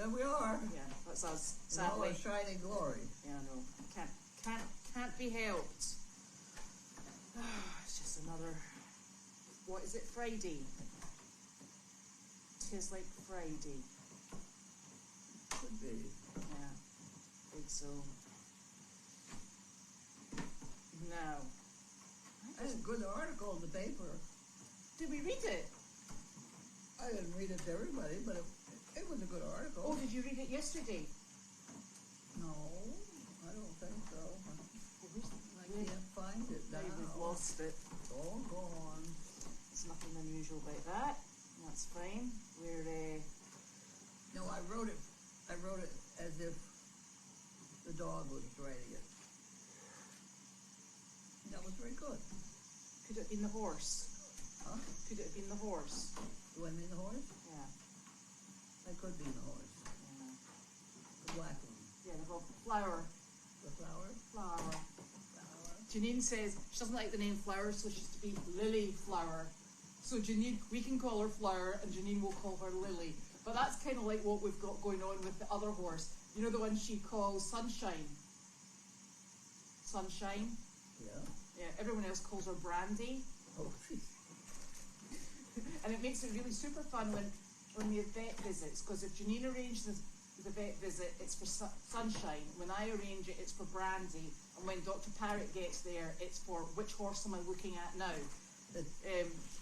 There we are. Yeah, that's us. In all Sadly. our shining glory. Yeah, I know. Can't be helped. It's just another. What is it? Friday. 'Tis like Friday. Could be. Yeah, I think so. No. That's a good article in the paper. Did we read it? I didn't read it to everybody, but it was a good article. Oh, did you read it yesterday? No, I don't think so. I can't find it now. We've lost it. It's all gone. There's nothing unusual about that. That's fine. We're No, I wrote it as if the dog was writing it. That was very good. Could it have been the horse? Huh? Could it have been the horse? Do I mean the horse? Yeah. That could be the horse. Yeah. The black one. Yeah, the flower. The flower? Flower. Flower. Janine says she doesn't like the name Flower, so she's to be Lily Flower. So Janine, we can call her Flower, and Janine will call her Lily. But that's kind of like what we've got going on with the other horse. You know the one she calls Sunshine? Sunshine? Yeah. Yeah, everyone else calls her Brandy. Oh, And it makes it really super fun when we have vet visits, because if Janine arranges the vet visit, it's for Sunshine. When I arrange it, it's for Brandy. And when Dr. Parrott gets there, it's for which horse am I looking at now?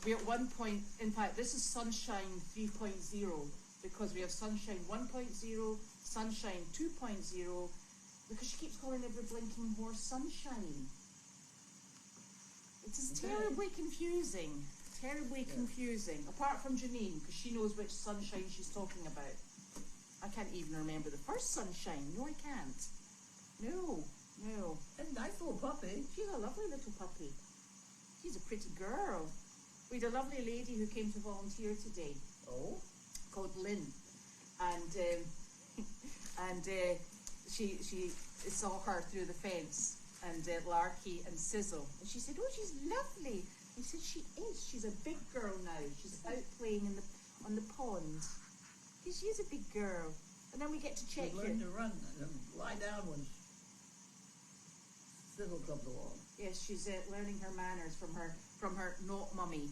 We at one point, in fact, this is Sunshine 3.0, because we have Sunshine 1.0, Sunshine 2.0, because she keeps calling every blinking horse Sunshine. It is terribly confusing. Terribly confusing. Apart from Janine, because she knows which Sunshine she's talking about. I can't even remember the first Sunshine. No, I can't. No. a nice little puppy. She's a lovely little puppy. She's a pretty girl. We had a lovely lady who came to volunteer today. Oh? Called Lynn. And she saw her through the fence. And Larky and Sizzle. And she said, oh, she's lovely. I said, she is. She's a big girl now. She's out playing on the pond. She is a big girl. And then we get to check She her. learned to run and lie down when Sizzle comes along. Yes, she's learning her manners from her not mummy,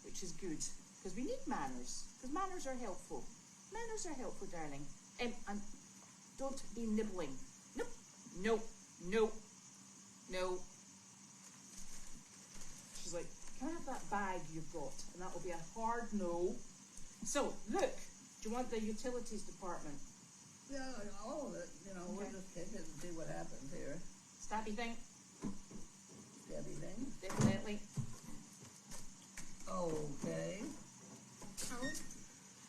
which is good. Because we need manners. Because manners are helpful. Manners are helpful, darling. And don't be nibbling. Nope. She's like, can I have that bag you've got? And that will be a hard no. So, look, do you want the utilities department? Yeah, all of it. We'll Okay. just take it and see what happens here. Stabby thing? Stabby thing. Definitely. Okay.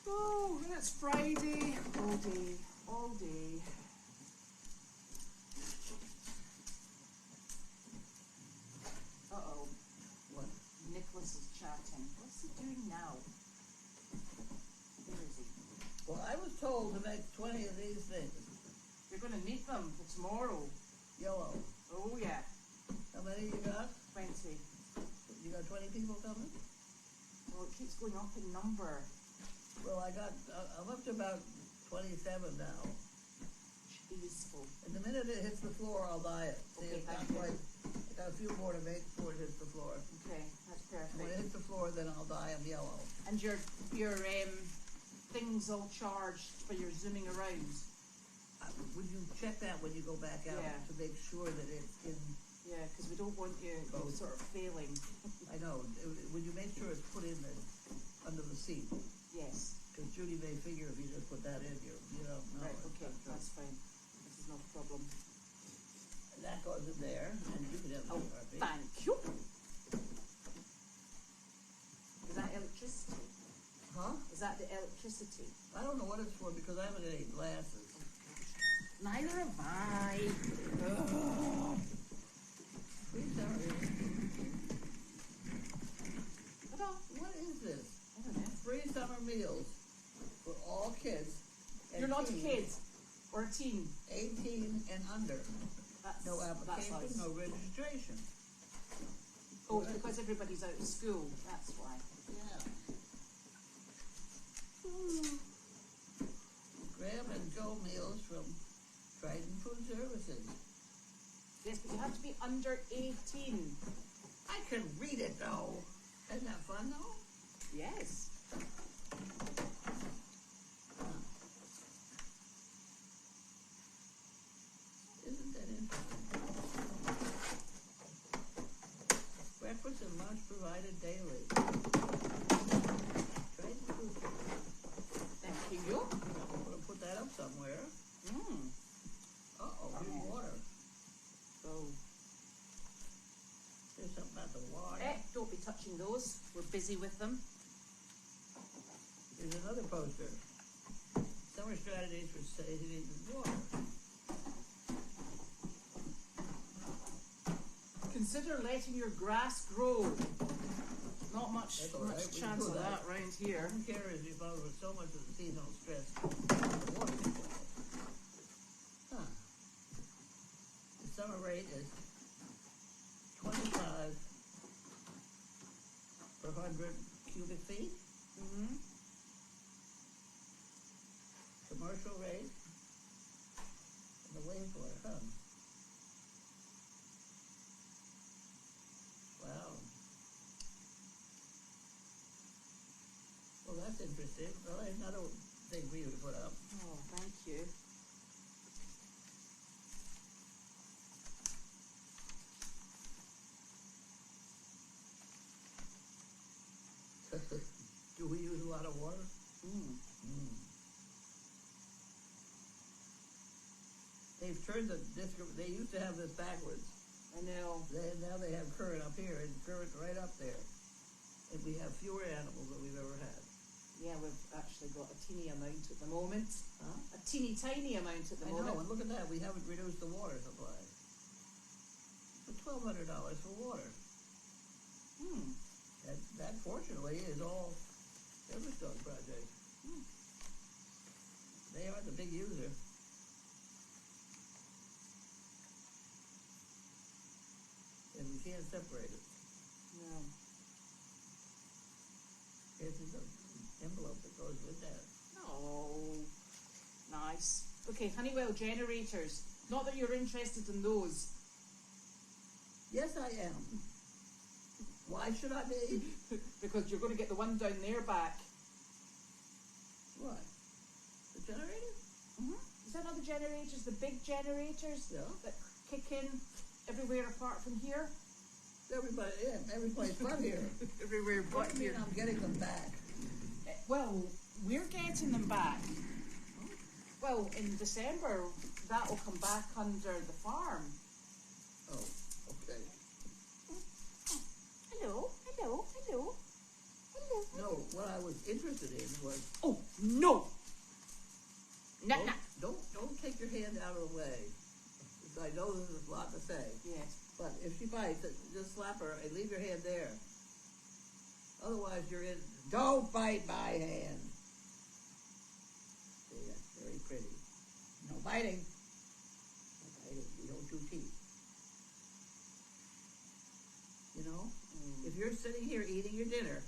Oh, and it's Friday. All day. Uh-oh. What? Nicholas is chatting. What's he doing now? Where is he? Well, I was told to make 20 of these things. You're going to need them for tomorrow. Yellow. Oh, yeah. How many you got? 20. You got 20 people coming? Well, it keeps going up in number. Well, I'm up to about 27 now. Should be useful. And the minute it hits the floor, I'll buy it. See, Okay, it's not thank you. quite. I got a few more to make before it hits the floor. Okay, that's And when it perfect. hits the floor, then I'll dye them yellow. And your things all charged for your zooming around. Would you check that when you go back out Yeah. to make sure that it's in? Yeah, because we don't want you Both. sort of failing. I know. Would you make sure it's put in under the seat? Yes. Because Judy may figure if you just put that in, you don't know. Right, okay, that's fine. This is not a problem. And that goes in there, and you can have Oh, the RP. thank you. Is that electricity? Huh? Is that the electricity? I don't know what it's for because I haven't got any glasses. Neither have I. Ugh. Please don't. Ta-da. What is this? I don't know. Free summer meals for all kids. and You're not a teens, kid or a teen. 18 and under. No That's application, us. no registration. Oh, it's because everybody's out of school. That's why. Yeah. Graham and Joe Meals from Triton Food Services. Yes, but you have to be under 18. I can read it though. Isn't that fun though? Yes. Isn't that interesting? Breakfast and lunch provided daily. Triton Food Service. ThankYou. I'm gonna put that up somewhere. Uh-oh, here's water. So, There's something about the water. don't be touching those. We're busy with them. Here's another poster. Summer strategies for saving water. Consider letting your grass grow. Not much, That's all right. much We chance can of do that round here. Who cares if I was so much of the seasonal stress the water supply. Huh. The summer rate is 25 per 100 cubic feet. Mm-hmm. Commercial rate. And the wastewater, huh? Wow. Well, that's interesting. Well, there's another thing for you to put up. Oh, thank you. Do we use a lot of water? They've turned the disc. They used to have this backwards. I know. Now they have current up here and current right up there. And we have fewer animals than we've ever had. Yeah, we've actually got a teeny amount at the moment. Huh? A teeny tiny amount at the I moment. know, and look at that. We haven't reduced the water supply. But $1,200 for water. That fortunately is all Everstone project. They are the big user. And we can't separate it. No. Here's the envelope that goes with that. Oh, nice. Okay, Honeywell generators. Not that you're interested in those. Yes, I am. Why should I be? Because you're going to get the one down there back. What? The generator? Is that not the generators, the big generators Yeah. that kick in everywhere apart from here? Everybody, yeah, every place but here. Everywhere What but do you mean here. I'm getting them back? Well, we're getting them back. Well, in December, that will come back under the farm. Oh, okay. Hello, hello, hello, hello. No, what I was interested in was Oh, no! Nah, nah. don't take your hand out of the way. 'Cause I know this is a lot to say. Yes. But if she bites, just slap her and leave your hand there. Otherwise, you're in. Don't bite my hand. See, that's very pretty. No biting. No biting. We don't do teeth. You know, if you're sitting here eating your dinner,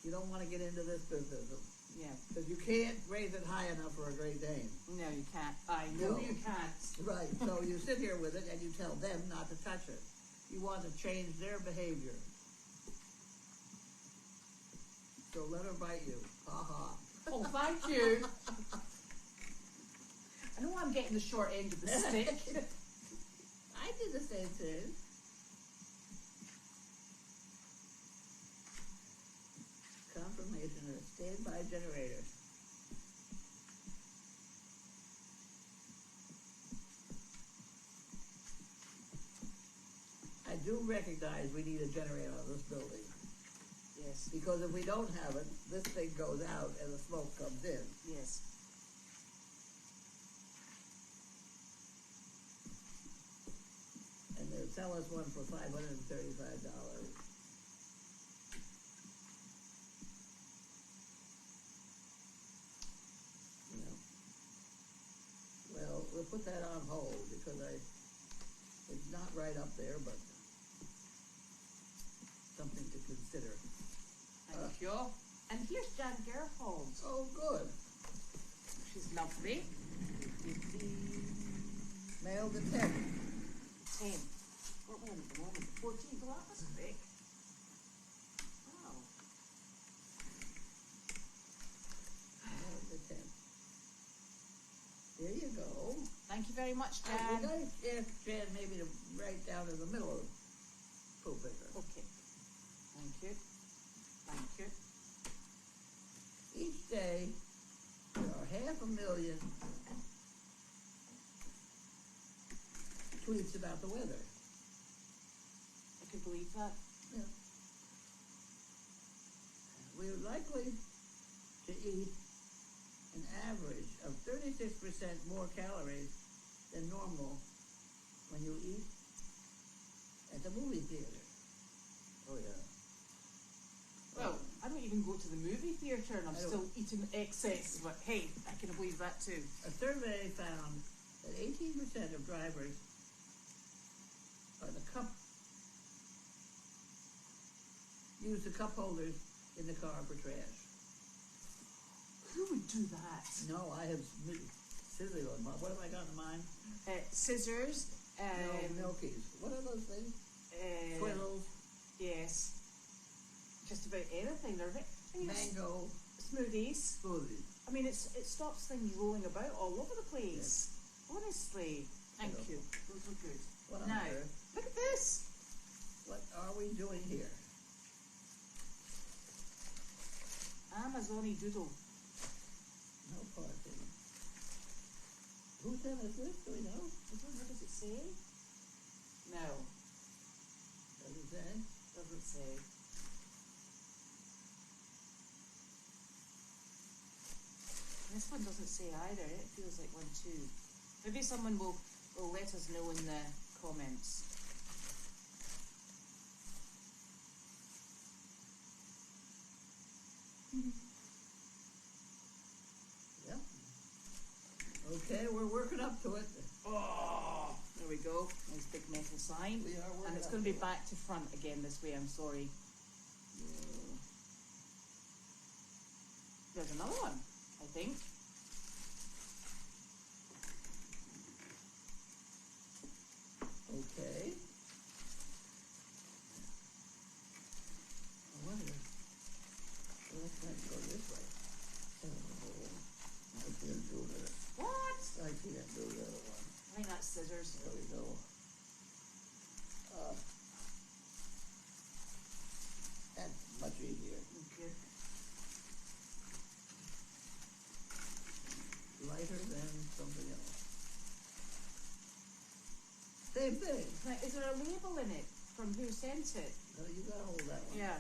you don't want to get into this business Yeah. because you can't raise it high enough for a Great Dane. No, you can't. I know No. you can't. Right, so you sit here with it and you tell them not to touch it. You want to change their behavior. So let her bite you. Ha Oh, thank you. I know I'm getting the short end of the stick. I did the same thing. Confirmation of a standby generator. I do recognize we need a generator on this building. Yes, Because if we don't have it, this thing goes out and the smoke comes in. yes. And they'll sell us one for $535. You know. Well, we'll put that on hold because it's not right up there, but something to consider. Thank you. And here's Jan Gerhold. Oh, good. She's Lovely. Mail the 10th. 10. What are we on at the moment? 14th. Well, that was quick. Wow. Mail the 10th. There you go. Thank you very much, We Jan. gotta ask Jan maybe to write down in the middle of the pulpit. Okay. Thank you. Thank you. Each day, there are 500,000 tweets about the weather. I can believe that. Yeah. We're likely to eat an average of 36% more calories than normal when you eat at the movie theater. Oh yeah. Well, I don't even go to the movie theatre and I'm still eating excess, but hey, I can believe that too. A survey found that 18% of drivers use the cup holders in the car for trash. Who would do that? No, I have scissors on mine. What have I got in mine? Scissors. No, milkies. What are those things? Twiddles. Yes. Just about anything. They're Mango. Smoothies. Smoothies. I mean, it stops things rolling about all over the place. Yes. Honestly. Thank you. Those were good. What now, look at this. What are we doing here? Amazoni doodle. No party. Who sent us this? Do we know? What does it say? No. Does it say? Doesn't say. This one doesn't say either. It feels like one too. Maybe someone will let us know in the comments. Yep. Okay, we're working up to it. Oh, there we go. Nice big metal sign. We are working and it's up going to be to it. back to front again this way. I'm sorry. There's another one, I think. Okay. I wonder. Well, let's try to go this way. Oh, I can't do that. What? I can't do the other one. I think that's scissors. There we go. That's much easier. Okay. Lighter than something else. Same thing. Now, is there a label in it from who sent it? No, you gotta hold that one. Yeah.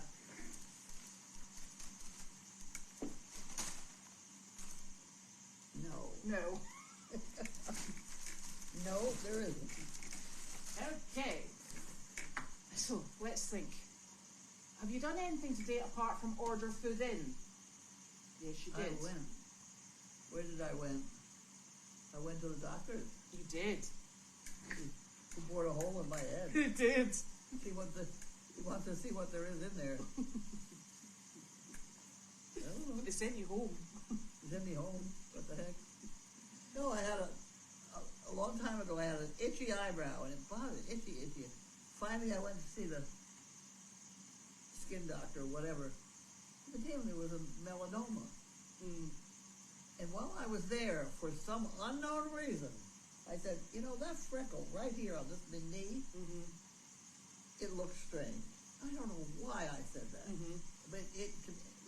No. No. No, there isn't. Okay. So, let's think. Have you done anything today apart from order food in? Yes, you did. I went. Where did I went? I went to the doctor. You did. He bored a hole in my head. You did. He wants to see what there is in there. I don't know. They sent you home. He sent me home. What the heck? No, I had a long time ago. I had an itchy eyebrow, and it bothered itchy. Finally, I went to see the skin doctor, or whatever. They told me it was a melanoma. Mm. And while I was there, for some unknown reason, I said, you know, that freckle right here on this knee, it looks strange. I don't know why I said that, but it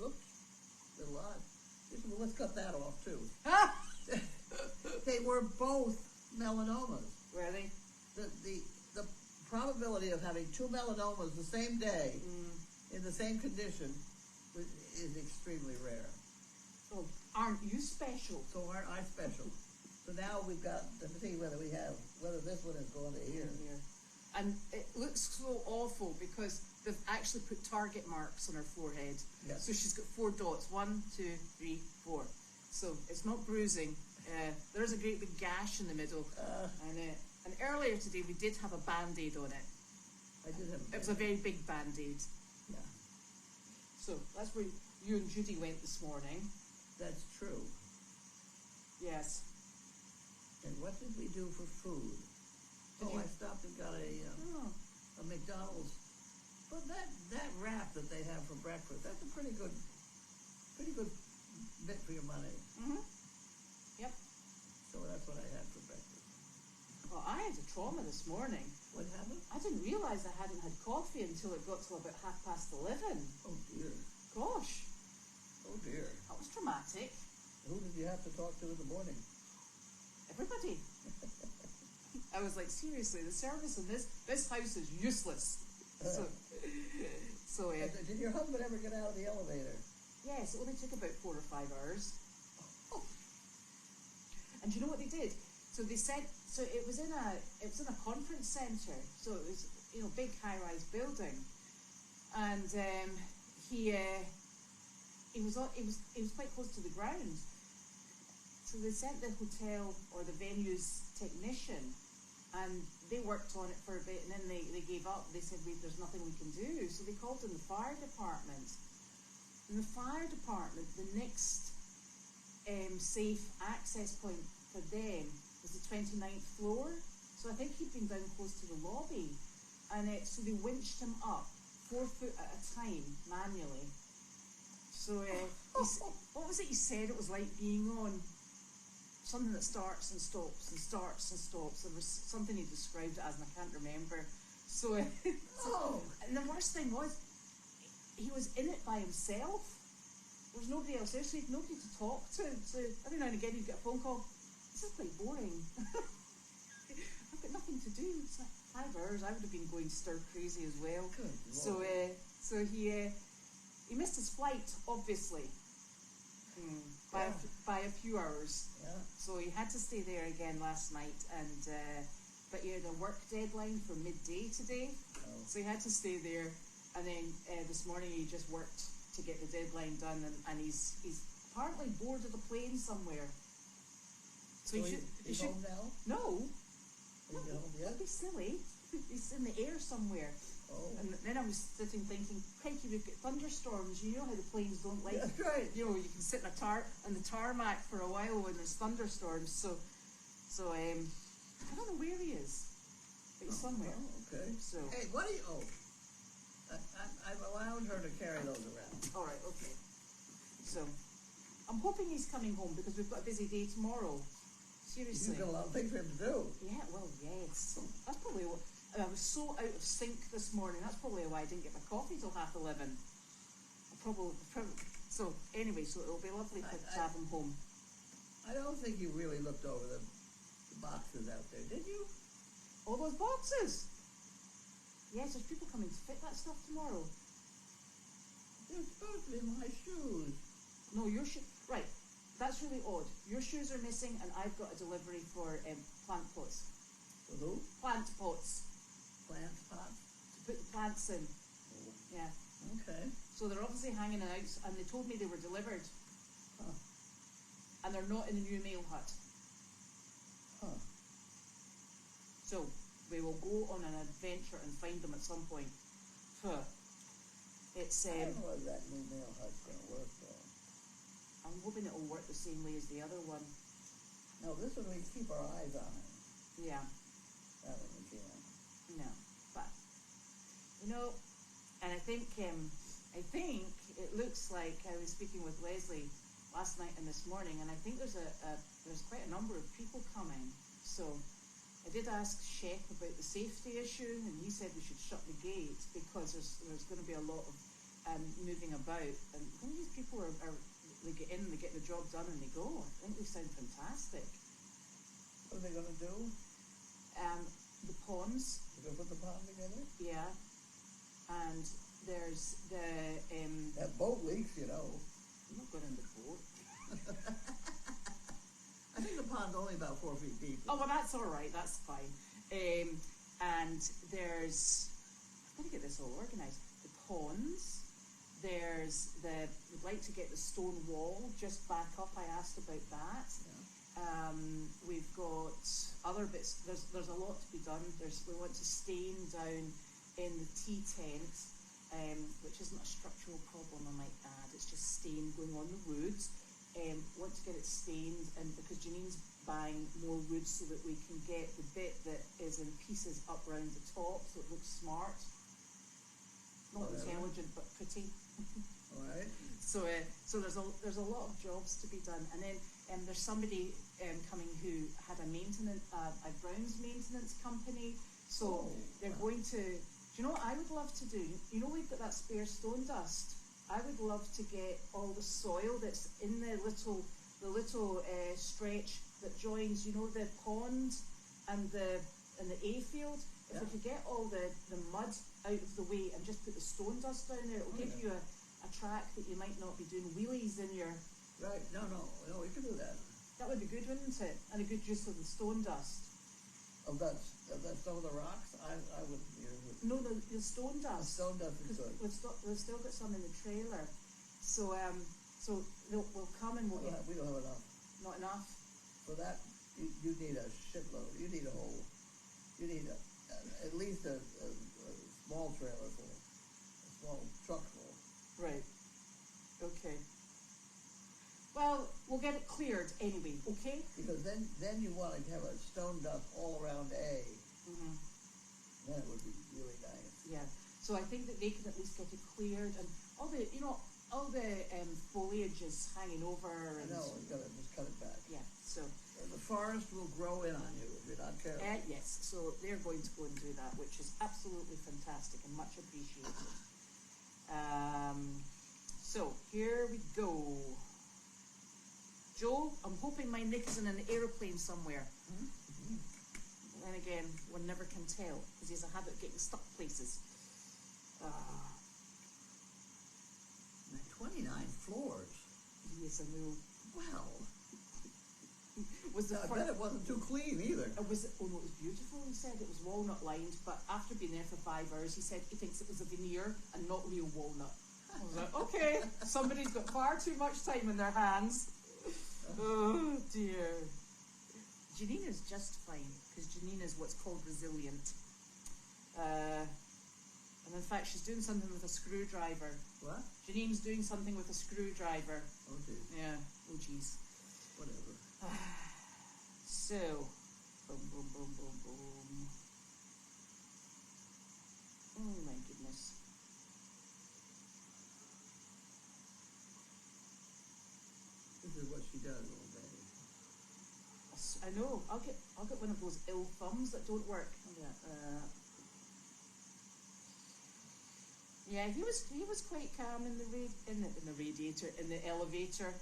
looked a lot. He said, well, let's cut that off too. They were both melanomas. Were they? The probability of having two melanomas the same day in the same condition is extremely rare. Oh, aren't you special? So aren't I special? So now we've got to see whether this one is going to here. And it looks so awful because they've actually put target marks on her forehead. Yes. So she's got 4 dots. 1, 2, 3, 4. So it's not bruising. There's a great big gash in the middle. And earlier today we did have a Band-Aid on it. I did have It was a very big Band-Aid. Yeah, So that's where you and Judy went this morning. that's true. Yes. And what did we do for food? I stopped and got a McDonald's. But that wrap that they have for breakfast, that's a pretty good bit for your money. Mm-hmm. Yep. So that's what I had for breakfast. Well, I had a trauma this morning. What happened? I didn't realise I hadn't had coffee until it got to about 11:30. Oh dear. Gosh. Oh dear. That was traumatic. Who did you have to talk to in the morning? Everybody. I was like, seriously, the service in this house is useless. So Did your husband ever get out of the elevator? yes, it only took about 4 or 5 hours. Oh. And do you know what they did? So they said, so it was in a conference centre. So it was, big high-rise building, and he was quite close to the ground. So they sent the hotel or the venue's technician, and they worked on it for a bit, and then they gave up. They said, there's nothing we can do. So they called in the fire department. And the fire department, the next safe access point for them was the 29th floor. So I think he'd been down close to the lobby. And so they winched him up 4 foot at a time, manually. So what was it he said it was like being on? Something that starts and stops and starts and stops. There was something he described it as, and I can't remember. So, and the worst thing was, he was in it by himself. There was nobody else there, so he had nobody to talk to. So every now and again he'd get a phone call. This is quite boring. I've got nothing to do. It's like 5 hours. I would have been going stir crazy as well. Good So, so he missed his flight, obviously. By a few hours. Yeah. So he had to stay there again last night, and but he had a work deadline for midday today, so he had to stay there. And then this morning he just worked to get the deadline done, and he's apparently board of the plane somewhere. So he's home now? No. Is he home yet? Don't be silly. He's in the air somewhere. Oh. And then I was sitting thinking, crikey, we've got thunderstorms. You know how the planes don't like. That's right. You can sit on the tarmac for a while when there's thunderstorms. So I don't know where he is, but he's somewhere. Oh, okay. So hey, what do you? I've allowed her to carry those around. all right, okay. So I'm hoping he's coming home because we've got a busy day tomorrow. Seriously. You've got a lot of things for him to do. Yeah. Well, yes. That's probably what. I was so out of sync this morning. That's probably why I didn't get my coffee till 11:30. So anyway, so it'll be lovely to have him home. I don't think you really looked over the boxes out there, did you? All those boxes. Yes, there's people coming to fit that stuff tomorrow. They're supposed to be my shoes. No, your shoe. Right, that's really odd. Your shoes are missing, and I've got a delivery for plant pots. For who? Plant pots. Plant pots? To put the plants in. Yeah. Okay. So they're obviously hanging out, and they told me they were delivered. Huh. And they're not in the new mail hut. Huh. So we will go on an adventure and find them at some point. Huh. It's I don't know if that new mail hut's going to work, though. I'm hoping it will work the same way as the other one. No, this one we keep our eyes on it. Yeah. That one we can't. No, but and I think it looks like I was speaking with Leslie last night and this morning, and I think there's quite a number of people coming. So I did ask Shep about the safety issue, and he said we should shut the gate because there's going to be a lot of moving about, and when these people they get in, they get the job done, and they go. I think they sound fantastic. What are they going to do? The ponds. They're going to put the pond together? Yeah. And there's the That boat leaks, you know. I'm not going in the boat. I think the pond's only about 4 feet deep. Oh well, that's all right. That's fine. And there's, I've got to get this all organised. The ponds. There's we'd like to get the stone wall just back up. I asked about that. Yeah. We've got other bits. There's a lot to be done. We want to stain down in the tea tent, which isn't a structural problem, I might add. It's just stain going on the woods. want to get it stained, and because Janine's buying more wood so that we can get the bit that is in pieces up round the top so it looks smart. Not intelligent, but pretty. All right. So there's a lot of jobs to be done, and then there's somebody coming who had a Brown's maintenance company. So they're going to. Do you know what I would love to do? You know, we've got that spare stone dust. I would love to get all the soil that's in the little stretch that joins, you know, the pond and the A field. If we could get all the mud out of the way and just put the stone dust down there, it'll give you a track that you might not be doing wheelies in your. Right. No, we can do that. That would be good, wouldn't it? And a good use of the stone dust. Of that some of the rocks, I wouldn't use it. No, the stone dust. The stone dust is good. We've still got some in the trailer, so we'll come and we don't have enough. Not enough. For that, you need a shitload. You need at least a small trailer full, a small truck full. Right. Okay. Well, we'll get it cleared anyway, okay? Because then you want to have a stone dust all around A. Mm-hmm. Then it would be really nice. Yeah. So I think that they can at least get it cleared, and all the foliage is hanging over. And I know, you gotta just cut it back. Yeah. So. And the forest will grow in on you if you're not careful. Yes. So they're going to go and do that, which is absolutely fantastic and much appreciated. So here we go. Joe, I'm hoping my Nick is in an aeroplane somewhere. Mm-hmm. Then again, one never can tell because he has a habit of getting stuck places. 29 floors. Yes, I know. Wow. I bet it wasn't too clean either. It was beautiful, he said. It was walnut lined, but after being there for 5 hours, he said he thinks it was a veneer and not real walnut. I was like, okay, somebody's got far too much time in their hands. Oh dear. Janine is just fine because Janine is what's called resilient. And in fact, she's doing something with a screwdriver. What? Janine's doing something with a screwdriver. Oh geez. Yeah. Oh geez. Whatever. So, boom, boom, boom, boom, boom. Oh my goodness. This is what she does all day. I know. I'll get one of those ill thumbs that don't work. Yeah, he was quite calm in the radiator, in the elevator.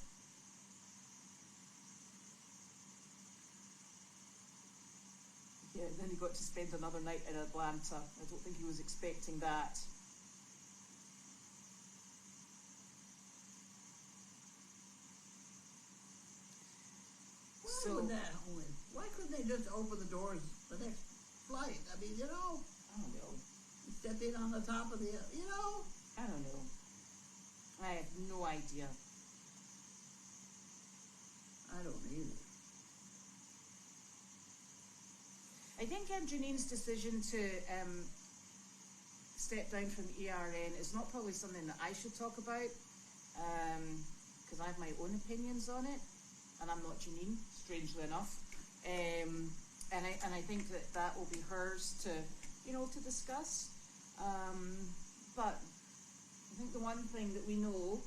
Yeah, then he got to spend another night in Atlanta. I don't think he was expecting that. Why couldn't they just open the doors the next flight? I mean, I don't know. Step in on the top of the, I don't know. I have no idea. I don't either. I think Janine's decision to step down from ERN is not probably something that I should talk about, because I have my own opinions on it, and I'm not Janine, strangely enough. And I think that will be hers to discuss. But I think the one thing that we know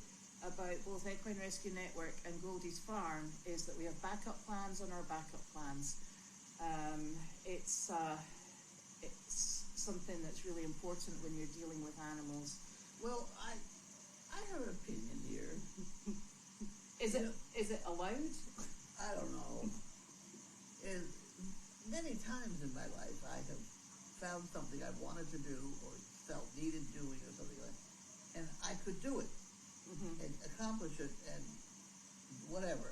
about both Equine Rescue Network and Goldy's Farm is that we have backup plans on our backup plans. It's something that's really important when you're dealing with animals. Well, I have an opinion here. Is it allowed? I don't know. Many times in my life I have found something I wanted to do or felt needed doing or something like that, and I could do it and accomplish it and whatever.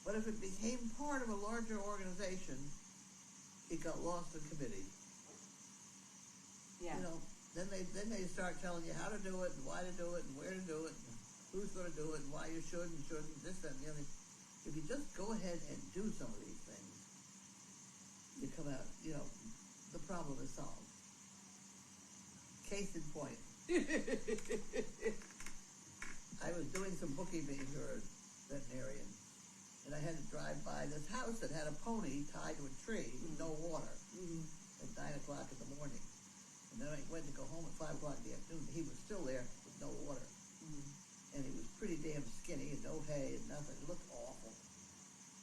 But if it became part of a larger organization, it got lost in committee. Yeah. Then they start telling you how to do it and why to do it and where to do it and who's going to do it and why you should and shouldn't, this, that, and the other. If you just go ahead and do some of these things, you come out, the problem is solved. Case in point. I was doing some bookkeeping for house that had a pony tied to a tree with no water at 9 o'clock in the morning. And then I went to go home at 5 o'clock in the afternoon. He was still there with no water. And he was pretty damn skinny and no hay and nothing. It looked awful.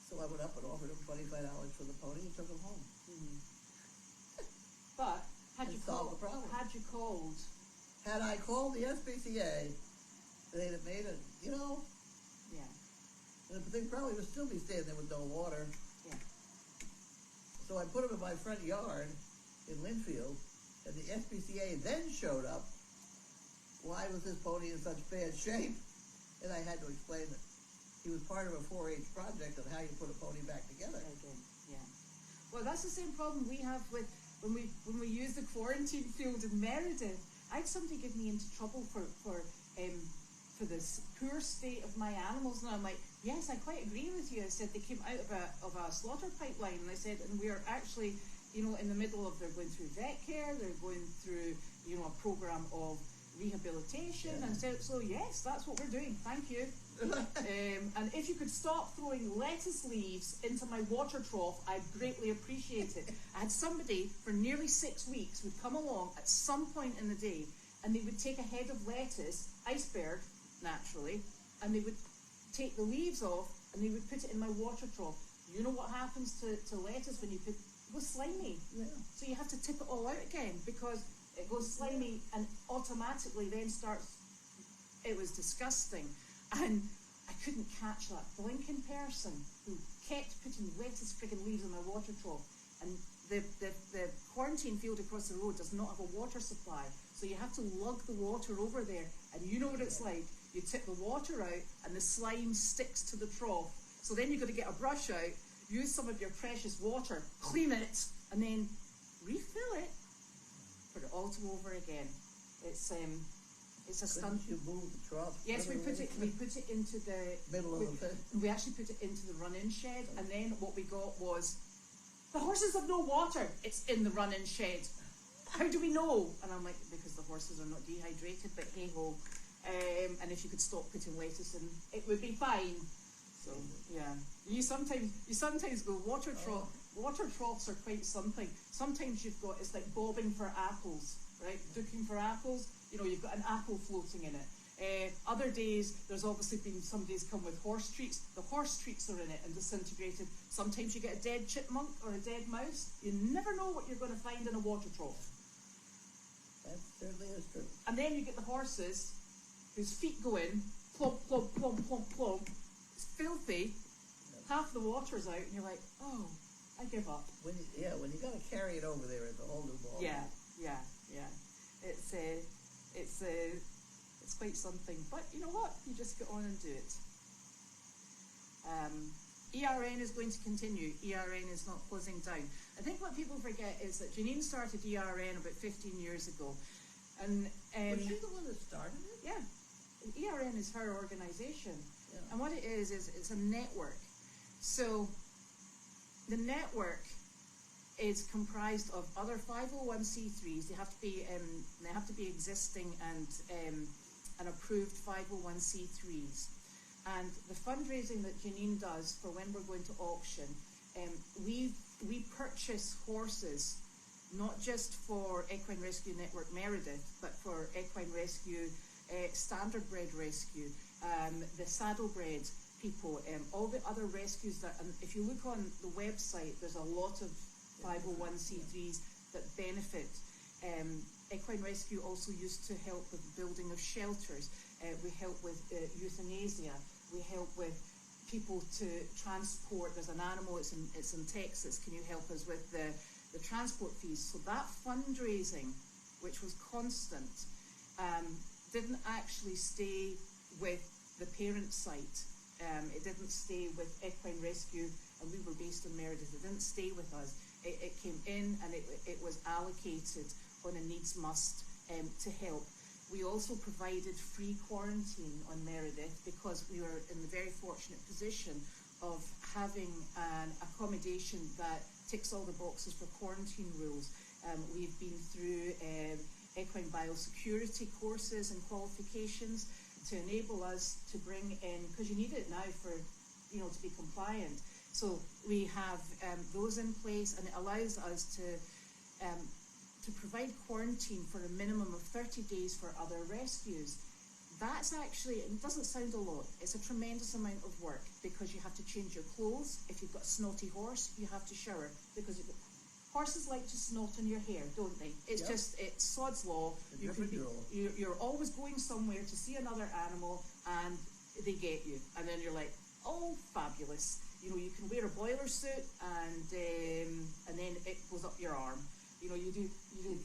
So I went up and offered him $25 for the pony and took him home. But had And you solved called? the problem. Had Had I called the SPCA, they'd have made it, Yeah. and they probably would still be standing there with no water. Yeah. So I put him in my front yard in Linfield, and the SPCA then showed up. Why was this pony in such bad shape? And I had to explain that he was part of a 4-H project on how you put a pony back together. Again, yeah. Well, that's the same problem we have with when we use the quarantine field in Meredith. I had somebody give me into trouble for this poor state of my animals, and I'm like, yes, I quite agree with you. I said they came out of a slaughter pipeline, and I said, and we are actually, in the middle of, they're going through vet care, they're going through, a program of rehabilitation, and so yes, that's what we're doing. Thank you. And if you could stop throwing lettuce leaves into my water trough, I'd greatly appreciate it. I had somebody for nearly 6 weeks would come along at some point in the day, and they would take a head of lettuce, iceberg, naturally, and they would take the leaves off and they would put it in my water trough. You know what happens to lettuce when you put it goes slimy. Yeah. So you have to tip it all out again because it goes slimy and automatically then starts. It was disgusting, and I couldn't catch that blinking person who kept putting lettuce friggin' leaves in my water trough. And the quarantine field across the road does not have a water supply, so you have to lug the water over there. And you know what it's like. You tip the water out and the slime sticks to the trough. So then you've got to get a brush out, use some of your precious water, clean it, and then refill it for it all to go over again. It's a stunt. Couldn't you move the trough? Yes, we put it into the middle of the thing. We actually put it into the run-in shed, and then what we got was the horses have no water. It's in the run-in shed. How do we know? And I'm like, because the horses are not dehydrated, but hey ho. And if you could stop putting lettuce in, it would be fine. So yeah, you sometimes go water trough. Water troughs are quite something. Sometimes you've got, it's like bobbing for apples, right? Looking for apples. You've got an apple floating in it. Other days, there's obviously been some days come with horse treats. The horse treats are in it and disintegrated. Sometimes you get a dead chipmunk or a dead mouse. You never know what you're going to find in a water trough. That certainly is true. And then you get the horses whose feet go in, plump, plump, plump, plump, plump. It's filthy. Half the water's out, and you're like, oh, I give up. When you got to carry it over there, it's a whole new ball. Yeah. It's quite something. But you know what? You just get on and do it. ERN is going to continue. ERN is not closing down. I think what people forget is that Janine started ERN about 15 years ago. And was she the one that started it? Yeah. ERN is her organisation. Yeah. And what it is it's a network. So the network is comprised of other 501c3s. They have to be existing and approved 501c3s. And the fundraising that Janine does for when we're going to auction, we purchase horses not just for Equine Rescue Network Meredith, but for Equine Rescue, Standardbred Rescue, the Saddlebred people, all the other rescues that, and if you look on the website, there's a lot of 501c3s that benefit. Equine Rescue also used to help with the building of shelters. We help with euthanasia. We help with people to transport. There's an animal, it's in Texas. Can you help us with the transport fees? So that fundraising, which was constant, didn't actually stay with the parent site. It didn't stay with Equine Rescue, and we were based in Meredith. It didn't stay with us. It came in and it was allocated on a needs must to help. We also provided free quarantine on Meredith because we were in the very fortunate position of having an accommodation that ticks all the boxes for quarantine rules. We've been through equine biosecurity courses and qualifications to enable us to bring in, because you need it now for, to be compliant. So we have those in place, and it allows us to provide quarantine for a minimum of 30 days for other rescues. That's actually, it doesn't sound a lot, it's a tremendous amount of work, because you have to change your clothes. If you've got a snotty horse, you have to shower, because horses like to snot in your hair, don't they? It's just, it's sod's law. You're always going somewhere to see another animal, and they get you, and then you're like, oh, fabulous. You know, you can wear a boiler suit, and then it goes up your arm. You know, you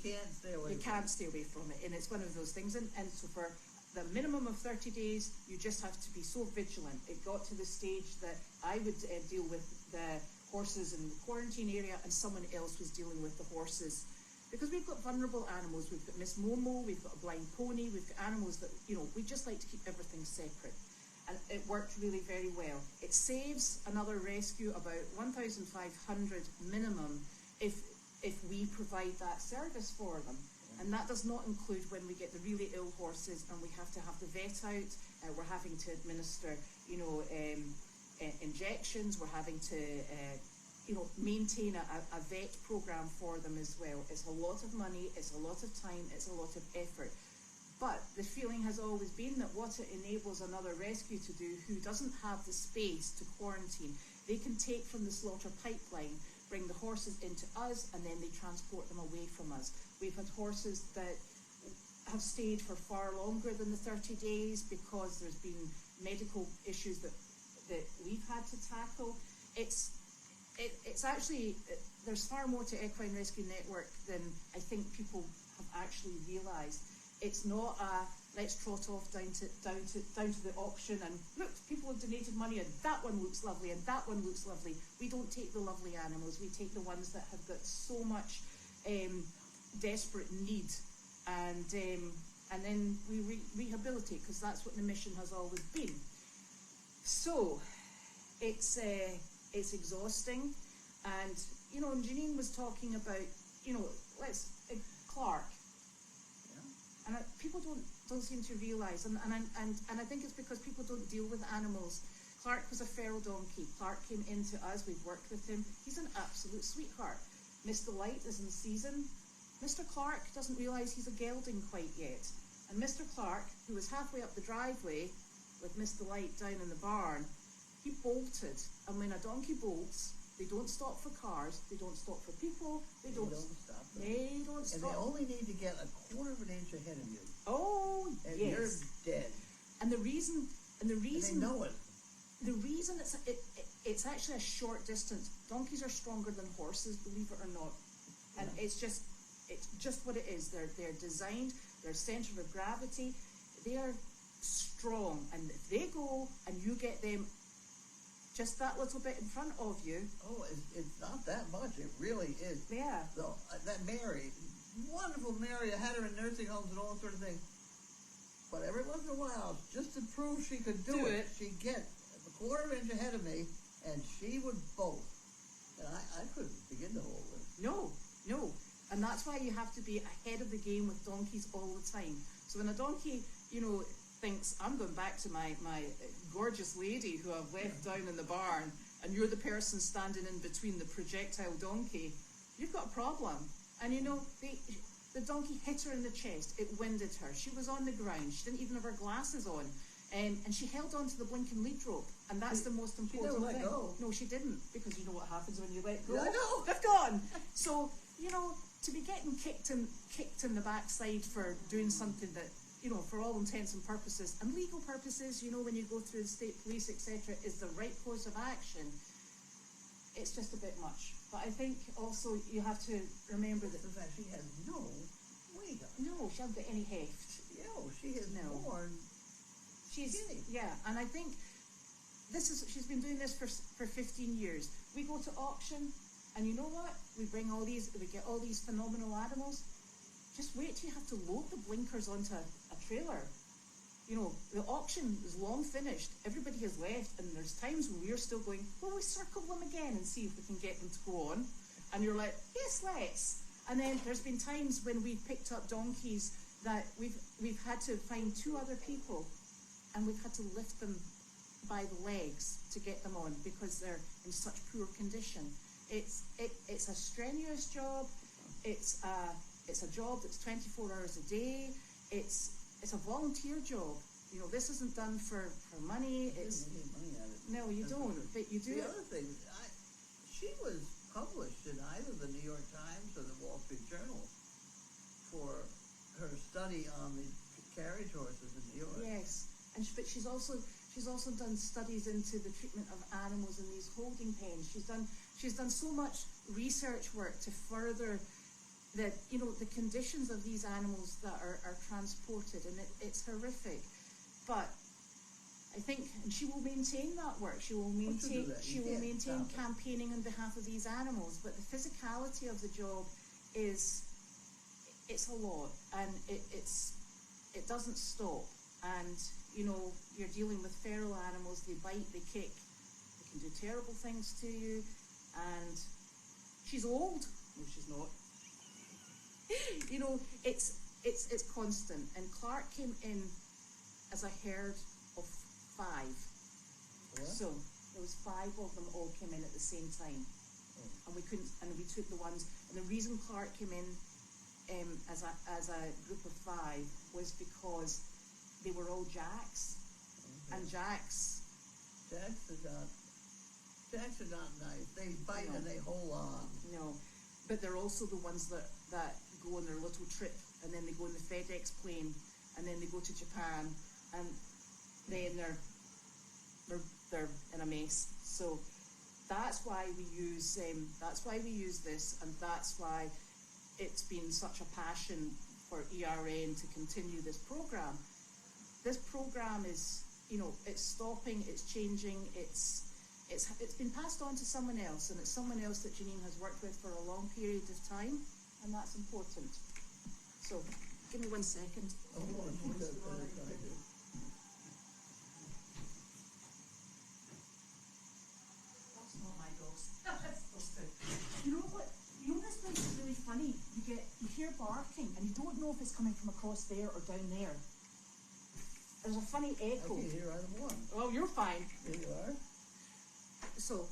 can't stay away. You can't stay away from it, and it's one of those things. And so for the minimum of 30 days, you just have to be so vigilant. It got to the stage that I would deal with the horses in the quarantine area, and someone else was dealing with the horses, because we've got vulnerable animals. We've got Miss Momo, we've got a blind pony, we've got animals that, you know, we just like to keep everything separate. And it worked really very well. It saves another rescue about 1,500 minimum if we provide that service for them. And that does not include when we get the really ill horses and we have to have the vet out. We're having to administer, you know, injections. We're having to, you know, maintain a vet program for them as well. It's a lot of money, it's a lot of time, it's a lot of effort. But the feeling has always been that what it enables another rescue to do who doesn't have the space to quarantine, they can take from the slaughter pipeline, bring the horses into us, and then they transport them away from us. We've had horses that have stayed for far longer than the 30 days because there's been medical issues that we've had to tackle. It's actually, there's far more to Equine Rescue Network than I think people have actually realised. It's not a let's trot off down to the auction and look, people have donated money and that one looks lovely and that one looks lovely. We don't take the lovely animals, we take the ones that have got so much desperate need, and then we rehabilitate, because that's what the mission has always been. So it's exhausting, and you know, and Janine was talking about, you know, Clark. And people don't seem to realise, and I think it's because people don't deal with animals. Clark was a feral donkey. Clark came into us, we've worked with him. He's an absolute sweetheart. Mr. Light is in season. Mr. Clark doesn't realise he's a gelding quite yet. And Mr. Clark, who was halfway up the driveway with Mr. Light down in the barn, he bolted. And when a donkey bolts, they don't stop for cars, they don't stop for people, they don't stop. They don't stop. And they only need to get a quarter of an inch ahead of you. Oh, and yes. You're dead. And the reason and they know it. The reason it's actually a short distance. Donkeys are stronger than horses, believe it or not. And it's just what it is. They're designed, their centre of gravity, they are strong. And if they go and you get them just that little bit in front of you. Oh, it's not that much. It really is. Yeah. So that Mary, wonderful Mary, I had her in nursing homes and all that sort of thing. But every once in a while, just to prove she could do it, she'd get a quarter of an inch ahead of me, and she would bolt. And I couldn't begin to hold her. No. And that's why you have to be ahead of the game with donkeys all the time. So when a donkey, you know, thinks, I'm going back to my gorgeous lady who I've left down in the barn, and you're the person standing in between the projectile donkey, you've got a problem. And you know, the donkey hit her in the chest, it winded her, she was on the ground, she didn't even have her glasses on, and she held on to the blinking lead rope, and that's the most important thing. She didn't let go. No, she didn't, because you know what happens when you let go. I know. They've gone. So, you know, to be getting kicked in the backside for doing something that, you know, for all intents and purposes, and legal purposes, you know, when you go through the state police, etc., is the right course of action, it's just a bit much. But I think also you have to remember that she has no weight on her. No, she hasn't got any heft. No, she is born skinny. Yeah, and I think she's been doing this for 15 years. We go to auction, and you know what? We get all these phenomenal animals. Just wait till you have to load the blinkers onto a trailer. You know, the auction is long finished, everybody has left, and there's times when we're still going, well, we circle them again and see if we can get them to go on. And you're like, yes, let's. And then there's been times when we've picked up donkeys that we've had to find 2 other people, and we've had to lift them by the legs to get them on because they're in such poor condition. It's a strenuous job. It's a job that's 24 hours a day. It's a volunteer job. You know, this isn't done for money. It's You didn't get money out of it. no, you That's don't. for sure. But you do The it. other thing, she was published in either the New York Times or the Wall Street Journal for her study on the carriage horses in New York. Yes, but she's also done studies into the treatment of animals in these holding pens. She's done so much research work to further the conditions of these animals that are transported, and it's horrific. But I think, and she will maintain that work. She will maintain campaigning on behalf of these animals. But the physicality of the job it's a lot, and it doesn't stop. And you're dealing with feral animals. They bite, they kick, they can do terrible things to you. And she's old. No, she's not. It's constant. And Clark came in as a herd of 5. What? So there was 5 of them all came in at the same time. Oh. And we took the ones, and the reason Clark came in as a group of 5 was because they were all jacks. Okay. And jacks Jacks are not nice. They bite and they hold on. No, but they're also the ones that go on their little trip, and then they go on the FedEx plane, and then they go to Japan, and then they're in a mess. So that's why we use this, and that's why it's been such a passion for ERN to continue this program. This program is, it's stopping, it's changing, it's been passed on to someone else, and it's someone else that Janine has worked with for a long period of time, and that's important. So, give me 1 second. Oh, she said that it's not good. That's not my ghost. You know what? This place is really funny. You hear barking, and you don't know if it's coming from across there or down there. There's a funny I echo. can't hear either one. Oh, you're fine. There you are. So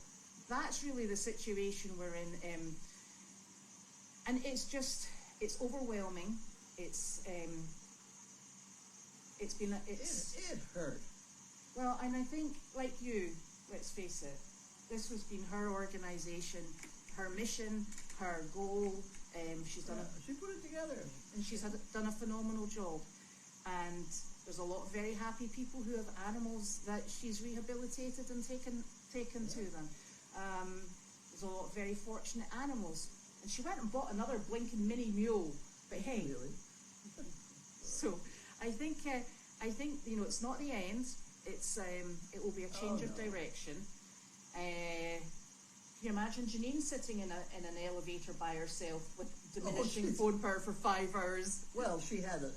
that's really the situation we're in, and it's overwhelming. It hurt. Well, and I think, like you, let's face it, this has been her organisation, her mission, her goal. She's done She put it together. and she's done a phenomenal job. And there's a lot of very happy people who have animals that she's rehabilitated and taken to them. There's a lot of very fortunate animals. And she went and bought another blinking mini mule. But hey, Really? so I think it's not the end. It will be a change of direction. Can you imagine Janine sitting in an elevator by herself with diminishing phone power for 5 hours? Well, she had the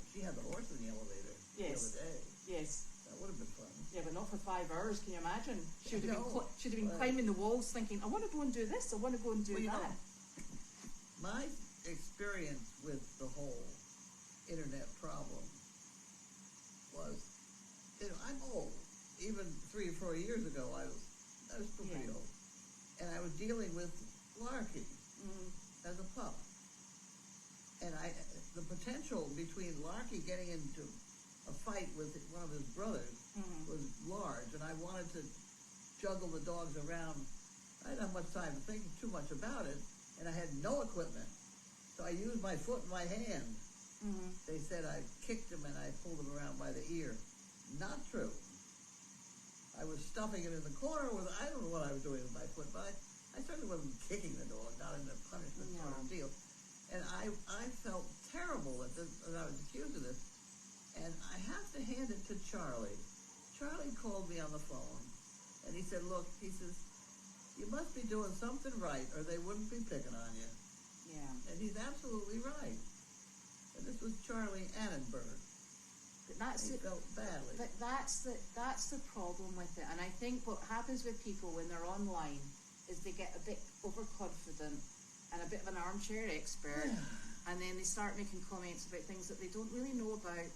horse in the elevator Yes. the other day. Yes. That would have been fun. Yeah, but not for 5 hours. Can you imagine? She'd have No. been climbing the walls, thinking, "I want to go and do this. I want to go and do Well, that." My experience with the whole internet problem was, I'm old. Even 3 or 4 years ago, I was still pretty old, and I was dealing with Larky as a pup, and the potential between Larky getting into a fight with one of his brothers was large, and I wanted to juggle the dogs around. I didn't have much time to think too much about it, and I had no equipment, so I used my foot and my hand. They said I kicked him and I pulled him around by the ear. Not true. I was stuffing it in the corner with, I don't know what I was doing with my foot, but I certainly wasn't kicking the dog, not in a punishment sort of deal. And I felt terrible that I was accused of this. And I have to hand it to Charlie. Charlie called me on the phone, and he said, "Look," he says, "you must be doing something right, or they wouldn't be picking on you." Yeah. And he's absolutely right. And this was Charlie Annenberg. But that's He it. felt badly. But that's the problem with it. And I think what happens with people when they're online is they get a bit overconfident and a bit of an armchair expert, and then they start making comments about things that they don't really know about.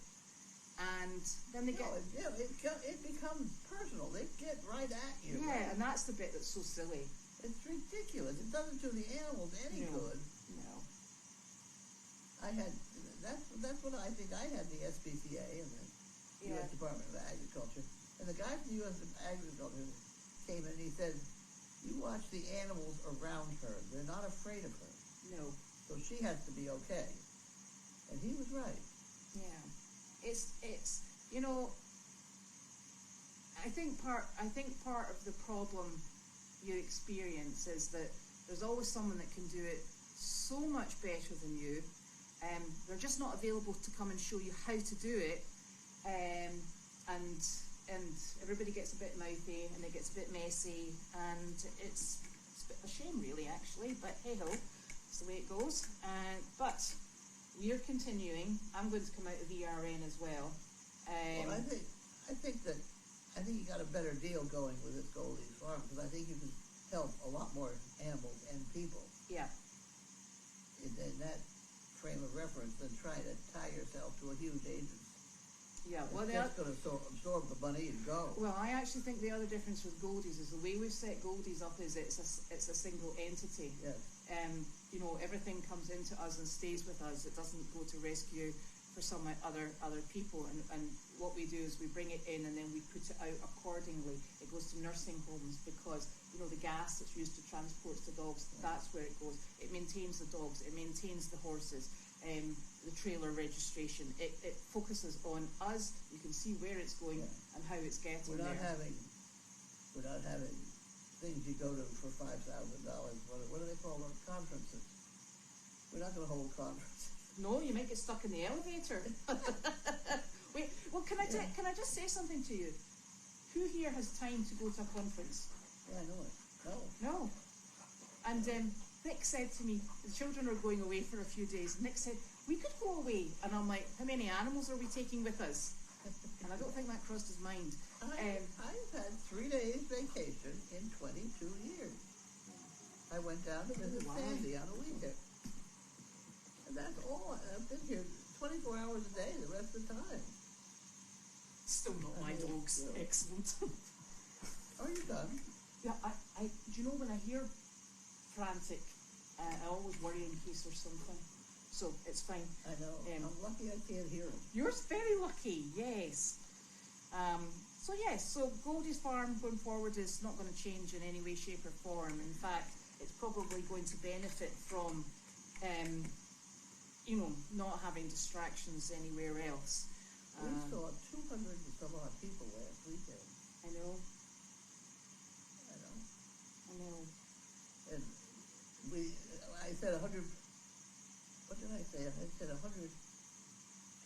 and then they get... It becomes personal. They get right at you. Yeah, right? and that's the bit that's so silly. It's ridiculous. It doesn't do the animals any good. No. That's what I think. I had the SPCA and the U.S. Department of Agriculture, and the guy from the U.S. Agriculture came in and he said, "You watch the animals around her. They're not afraid of her. No. So she has to be okay." And he was right. Yeah. It's you know, I think part of the problem you experience is that there's always someone that can do it so much better than you. They're just not available to come and show you how to do it, and everybody gets a bit mouthy and it gets a bit messy, and it's a bit of a shame really, actually, but hey ho, it's the way it goes. But we're continuing. I'm going to come out of VRN as well. Well, I think you got a better deal going with this Goldy's farm, because I think you can help a lot more animals and people. Yeah. In that frame of reference than trying to tie yourself to a huge agency. Yeah, well, that's going to absorb the money and go. Well, I actually think the other difference with Goldy's is the way we've set Goldy's up is it's a single entity. Yes. You know, everything comes into us and stays with us. It doesn't go to rescue for some other people. And what we do is we bring it in and then we put it out accordingly. It goes to nursing homes because, you know, the gas that's used to transport the dogs, that's where it goes. It maintains the dogs, it maintains the horses, the trailer registration. It focuses on us. You can see where it's going and how it's getting We're not there. having things you go to for $5,000. What do they call them? Conferences. We're not going to hold conferences. No, you might get stuck in the elevator. Wait, well, can I just say something to you? Who here has time to go to a conference? Yeah, I know it. No. And Nick said to me, the children are going away for a few days. Nick said, we could go away. And I'm like, how many animals are we taking with us? And I don't think that crossed his mind. I've had 3 days vacation in 22 years. I went down to visit Sandy on a weekend. And that's all. I've been here 24 hours a day the rest of the time. Still not my dogs. Yeah. Excellent. Are you done? Yeah, do you know when I hear frantic, I always worry in case there's something. So it's fine. I know. I'm lucky I can't hear him. You're very lucky, yes. So Goldy's farm going forward is not going to change in any way, shape or form. In fact, it's probably going to benefit from not having distractions anywhere else. We saw 200 and some odd people last weekend. I know. And I said 100, what did I say? I said 100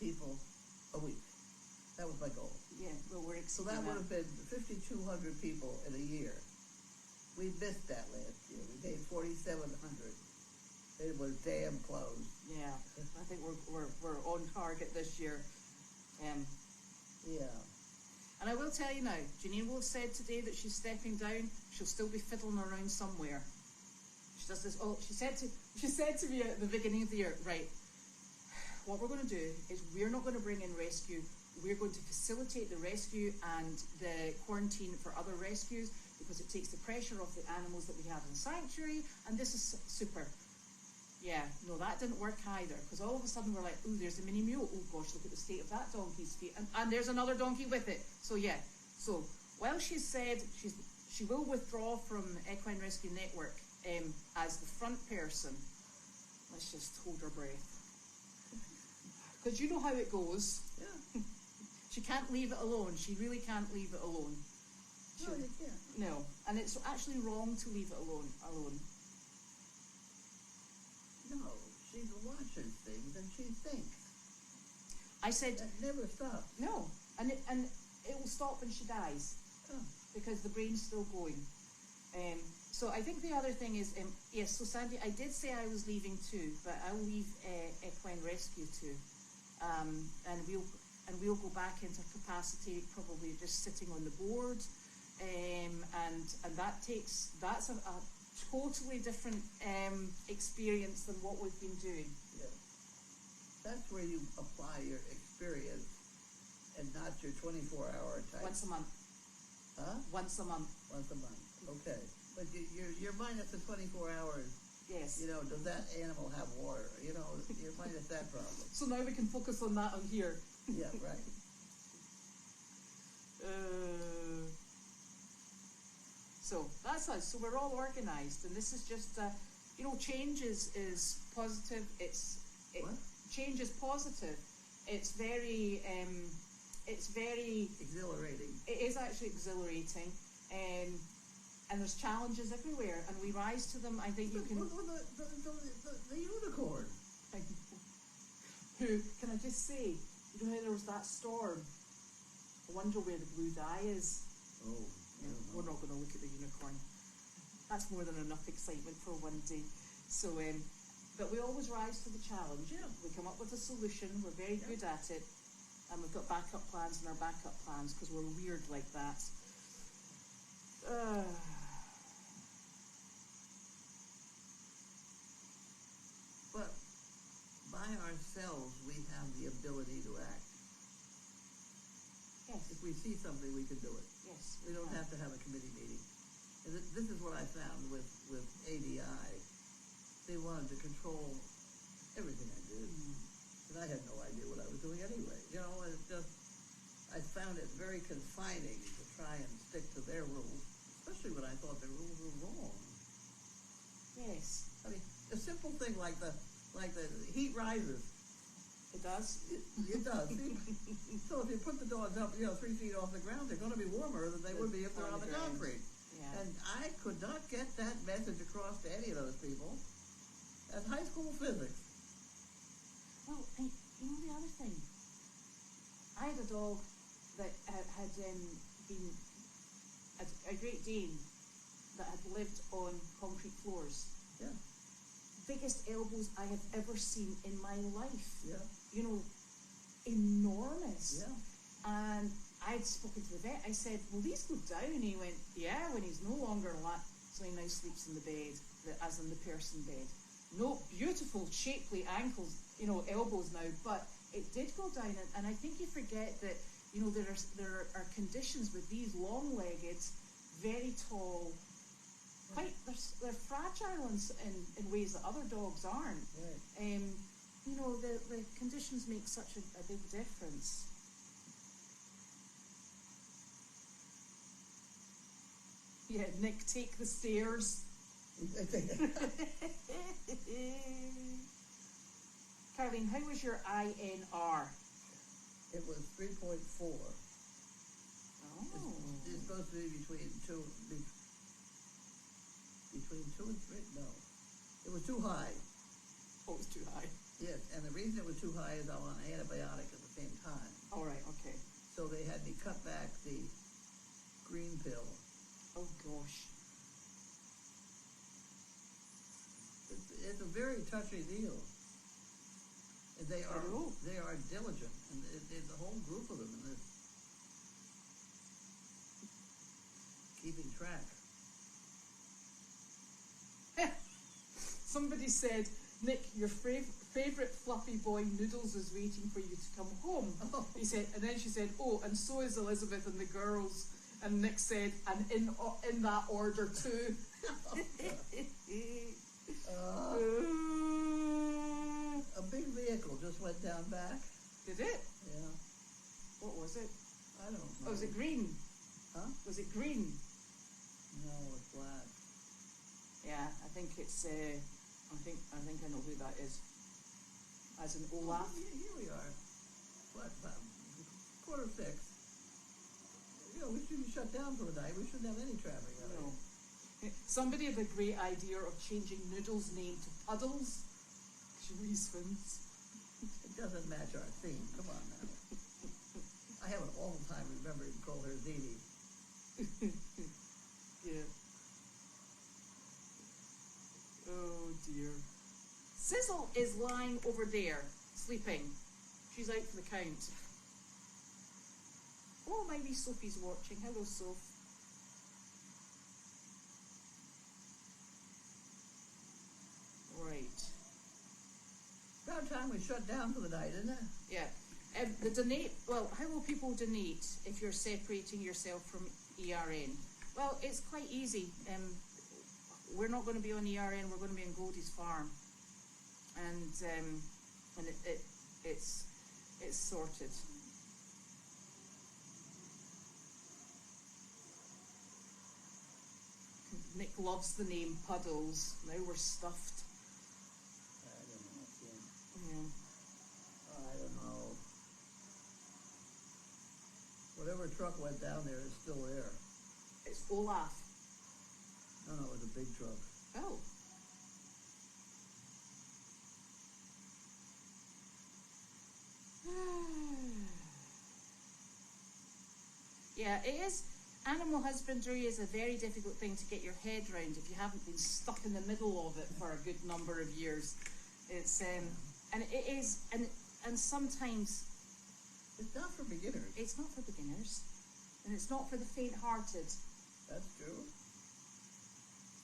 people a week. That was my goal. Yeah, well, we're So exceeding that would have been 5,200 people in a year. We missed that last year. We made 4,700. It was damn close. Yeah, I think we're on target this year. Yeah. And I will tell you now, Janine will have said today that she's stepping down. She'll still be fiddling around somewhere. She does this. Oh, she said to me at the beginning of the year, right? What we're going to do is we're not going to bring in rescue. We're going to facilitate the rescue and the quarantine for other rescues because it takes the pressure off the animals that we have in sanctuary. And this is super. Yeah, no, that didn't work either because all of a sudden we're like, oh, there's a mini mule. Oh gosh, look at the state of that donkey's feet, and there's another donkey with it. So yeah, so while she's said she will withdraw from Equine Rescue Network as the front person, let's just hold her breath because you know how it goes. Yeah. She can't leave it alone. She really can't leave it alone. No, you can't. No, and it's actually wrong to leave it alone. No, she watches things and she thinks. I said that never stops. no, and it will stop when she dies because the brain's still going. So I think the other thing is yes. So Sandy, I did say I was leaving too, but I'll leave Equine Rescue too, and we'll go back into capacity, probably just sitting on the board, and that's a totally different experience than what we've been doing. Yeah. That's where you apply your experience And not your 24-hour type. Once a month. Huh? Once a month. Once a month. Okay. But you're minus the 24 hours. Yes. You know, does that animal have water? You know, you're minus that problem. So now we can focus on that on here. Yeah, right. So that's us. So we're all organised, and this is just, change is positive. What? Change is positive. It's very Exhilarating. It is actually exhilarating, and there's challenges everywhere, and we rise to them. I think you can. The unicorn. Who can I just say? You know how there was that storm? I wonder where the blue dye is. Oh. Yeah, we're not going to look at the unicorn. That's more than enough excitement for one day. So, but we always rise to the challenge. Yeah. We come up with a solution. We're very good at it, and we've got backup plans and our backup plans because we're weird like that. But by ourselves, we have the ability to act. Yes. If we see something, we can do it. Yes. We don't have to have a committee meeting. And this is what I found with ADI. They wanted to control everything I did. And I had no idea what I was doing anyway. You know, it's just, I found it very confining to try and stick to their rules, especially when I thought their rules were wrong. Yes. I mean, a simple thing like the heat rises. It does. It does. So if you put the dogs up, 3 feet off the ground, they're going to be warmer than they would be if they're on the concrete. Yeah. And I could not get that message across to any of those people. That's high school physics. Well, and you know the other thing? I had a dog that had been a Great Dane that had lived on concrete floors. Yeah. Biggest elbows I have ever seen in my life. Yeah. Enormous. Yeah. And I'd spoken to the vet. I said, will these go down? And he went, yeah, when he's no longer alive. So he now sleeps in the bed, as in the person bed. No, beautiful, shapely ankles, elbows now, but it did go down. And I think you forget that, there are conditions with these long-legged, very tall, they're fragile in ways that other dogs aren't. Right. The conditions make such a big difference. Yeah, Nick, take the stairs. Carlene, how was your INR? It was 3.4. Oh. It's supposed to be between 2 and 3. No, it was too high. Oh, it was too high. Yes, and the reason it was too high is I was on an antibiotic at the same time. All right, okay. So they had me cut back the green pill. Oh gosh. It's a very touchy deal. And they are diligent, and there's a whole group of them in this, keeping track. Somebody said, Nick, your favourite fluffy boy Noodles is waiting for you to come home. Oh. He said, and then she said, oh, and so is Elizabeth and the girls. And Nick said, and in that order too. A big vehicle just went down back. Did it? Yeah. What was it? I don't know. Oh, was it green? Huh? Was it green? No, it's black. Yeah, I think it's. I think I know who that is. As in Olaf. Oh, here we are. What? 6:45. We shouldn't shut down for the night. We shouldn't have any traffic. No. Somebody had a great idea of changing Noodle's name to Puddles. She re-swims. It doesn't match our theme. Come on now. I have an awful time remembering to call her Zeddy. Yeah. Oh dear. Sizzle is lying over there, sleeping. She's out for the count. Oh, maybe Sophie's watching. Hello, Soph. Right. About time we shut down for the night, isn't it? Yeah. The donate, well, how will people donate if you're separating yourself from ERN? Well, it's quite easy. We're not going to be on ERN, we're going to be on Goldy's farm. And it's sorted. Nick loves the name Puddles. Now we're stuffed. I don't know. Yeah. I don't know. Whatever truck went down there is still there. It's Olaf. No, it was a big truck. Oh. Yeah, it is. Animal husbandry is a very difficult thing to get your head round if you haven't been stuck in the middle of it for a good number of years. It's and it is, and sometimes It's not for beginners. it's not for beginners, and it's not for the faint-hearted. That's true.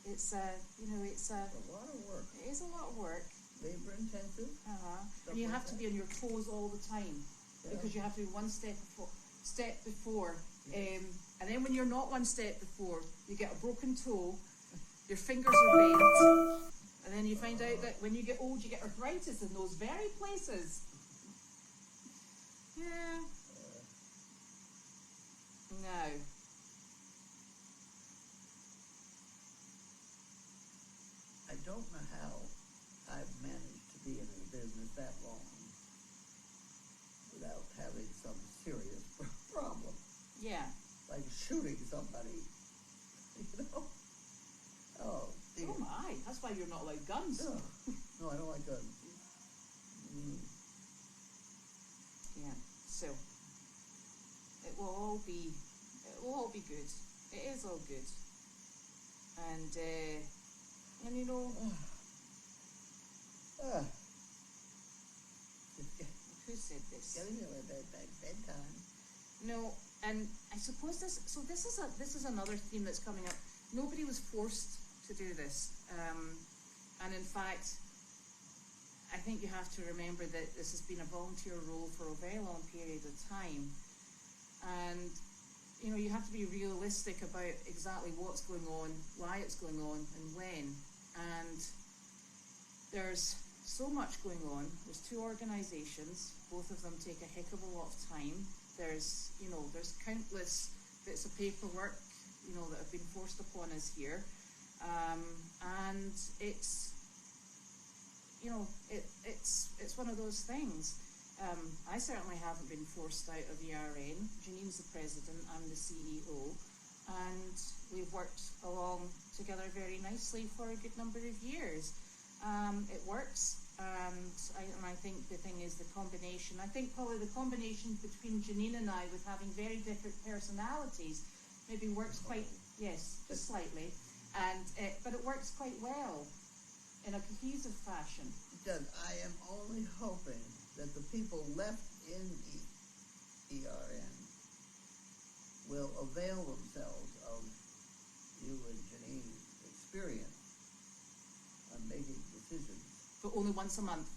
It's It's a lot of work. it is a lot of work, Labor intensive. and you like have to that. be on your toes all the time Yeah. because you have to be one step before. And then when you're not one step before, you get a broken toe, your fingers are bent, and then you find out that when you get old, you get arthritis in those very places. Yeah. No. I don't know how I've managed to be in the business that long without having some serious problem, Yeah. like shooting somebody. You know? Oh, dear. Oh my. That's why you're not allowed guns. Ugh. No, I don't like guns. Yeah. So it will all be good. It is all good. And you know, Ah, who said this? getting me like that bedtime. No, and I suppose this is another theme that's coming up. Nobody was forced to do this, and in fact, I think you have to remember that this has been a volunteer role for a very long period of time, and you know you have to be realistic about exactly what's going on, why it's going on, and when. And there's so much going on. There's two organisations. Both of them take a heck of a lot of time. There's countless bits of paperwork, that have been forced upon us here, and it's one of those things. I certainly haven't been forced out of ERN. Janine's the president, I'm the CEO, and we've worked along together very nicely for a good number of years. It works. And I think the thing is the combination. I think probably the combination between Janine and I, with having very different personalities, maybe works quite, yes, just slightly, but it works quite well in a cohesive fashion. Because I am only hoping that the people left in ERN will avail themselves of you and Janine's experience on making decisions. But only once a month.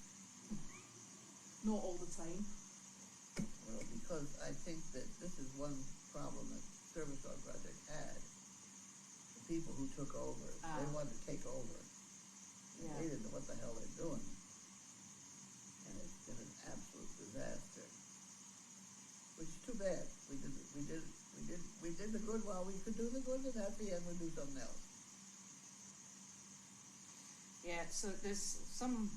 Not all the time. Well, because I think that this is one problem that Service Dog Project had. The people who took over, they wanted to take over. And Yeah. they didn't know what the hell they're doing. And it's been an absolute disaster. Which is too bad. We did the good while we could do the good, and at the end we do something else. Yeah, so there's some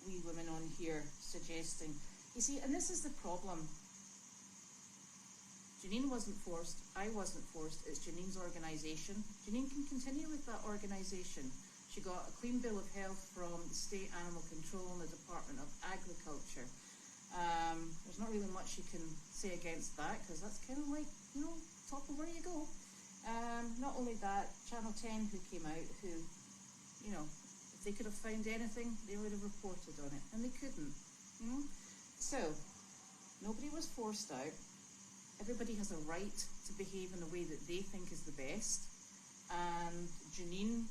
wee women on here suggesting, you see, and this is the problem. Janine wasn't forced, I wasn't forced, it's Janine's organisation. Janine can continue with that organisation. She got a clean bill of health from the State Animal Control and the Department of Agriculture. There's not really much you can say against that, because that's kind of like, top of where you go. Not only that, Channel 10 who came out, who, if they could have found anything, they would have reported on it, and they couldn't. So, nobody was forced out. Everybody has a right to behave in a way that they think is the best, and Janine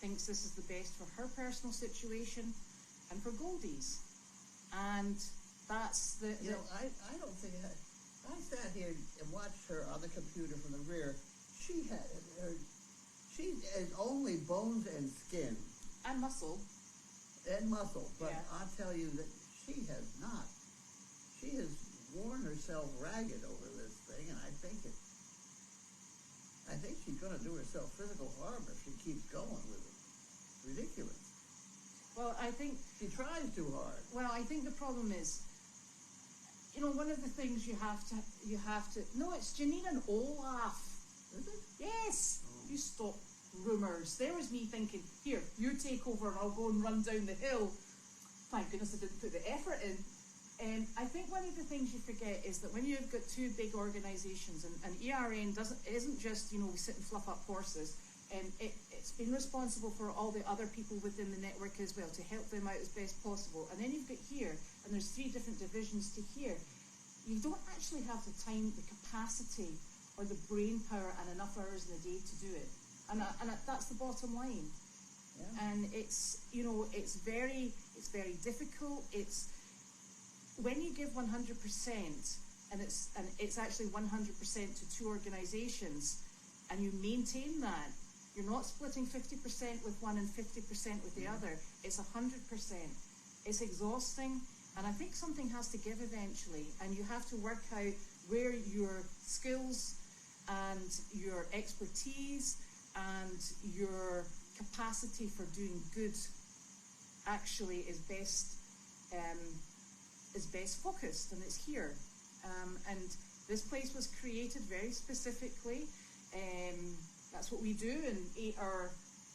thinks this is the best for her personal situation and for Goldy's. And that's the You know, I don't think I sat here and watched her on the computer from the rear. She is only bones and skin and muscle. and muscle, but Yeah. I'll tell you that she has not. She has worn herself ragged over this thing, and I think she's going to do herself physical harm if she keeps going with it. It's ridiculous. Well, I think She tries too hard. Well, I think the problem is, you know, one of the things you have to. No, it's Janine and Olaf. Is it? Yes. Oh. You stop rumours. There was me thinking, here, you take over and I'll go and run down the hill. Thank goodness I didn't put the effort in. I think one of the things you forget is that when you've got two big organisations, and ERN isn't just, you know, we sit and fluff up horses. It's been responsible for all the other people within the network as well to help them out as best possible. And then you've got here, and there's 3 different divisions to here. You don't actually have the time, the capacity, or the brain power and enough hours in the day to do it. And that's the bottom line. Yeah. And it's, you know, it's very difficult. It's when you give 100%, and it's actually 100% to 2 organisations, and you maintain that. You're not splitting 50% with one and 50% with the other. It's 100%. It's exhausting, and I think something has to give eventually, and you have to work out where your skills and your expertise and your capacity for doing good actually is best focused, and it's here. And this place was created very specifically. That's what we do in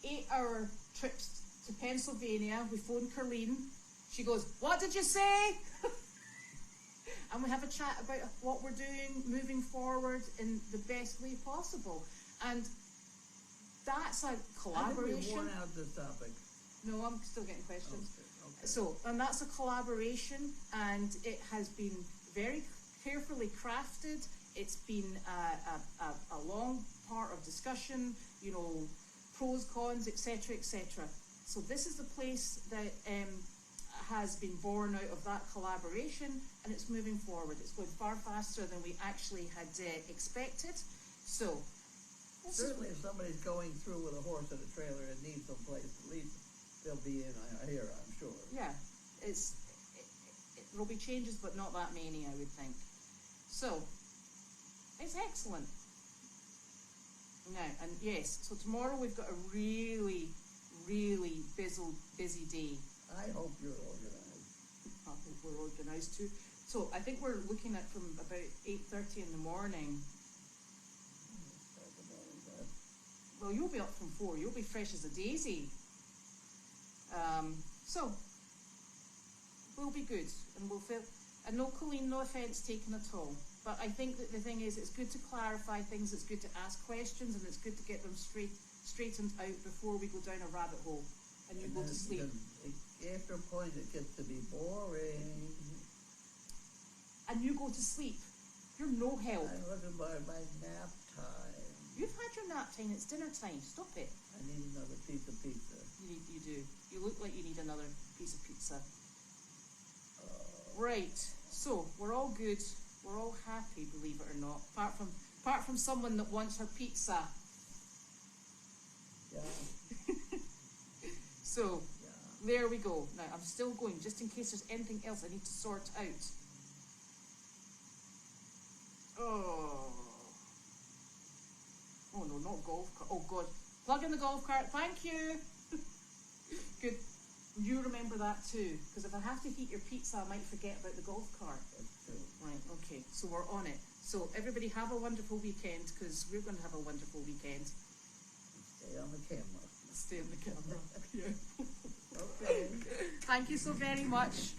8-hour trips to Pennsylvania. We phoned Carlene. She goes, "What did you say?" And we have a chat about what we're doing moving forward in the best way possible. And that's a collaboration. I think we worn out this topic. No, I'm still getting questions. Okay. So, and that's a collaboration, and it has been very carefully crafted. It's been a long part of discussion, you know, pros, cons, etc., etc. So this is the place that has been born out of that collaboration, and it's moving forward. It's going far faster than we actually had expected. So, Certainly, if somebody's going through with a horse and a trailer and needs some place to leave, they'll be in here, I'm sure. Yeah, there'll be changes, but not that many, I would think. So, it's excellent. Now, and yes, so tomorrow we've got a really, really busy day. I hope you're organized. I hope we're organised too. So I think we're looking at from about 8:30 in the morning. Well, you'll be up from 4. You'll be fresh as a daisy. So we'll be good, and we'll feel. And no, Colleen, no offence taken at all. But I think that the thing is, it's good to clarify things. It's good to ask questions, and it's good to get them straightened out before we go down a rabbit hole and you go to sleep. After a point, it gets to be boring. And you go to sleep. You're no help. I'm looking by my nap time. You've had your nap time. It's dinner time. Stop it. I need another piece of pizza. You do. You look like you need another piece of pizza. Right. So we're all good. We're all happy, believe it or not. Apart from someone that wants her pizza. Yeah. So Yeah. there we go. Now I'm still going, just in case there's anything else I need to sort out. Oh no, not golf cart. Oh God. Plug in the golf cart. Thank you. Good. You remember that too, because if I have to heat your pizza, I might forget about the golf cart. That's true. Right, okay, so we're on it. So everybody have a wonderful weekend, because we're going to have a wonderful weekend. Stay on the camera. Stay on the camera. Yeah. Okay. Thank you so very much.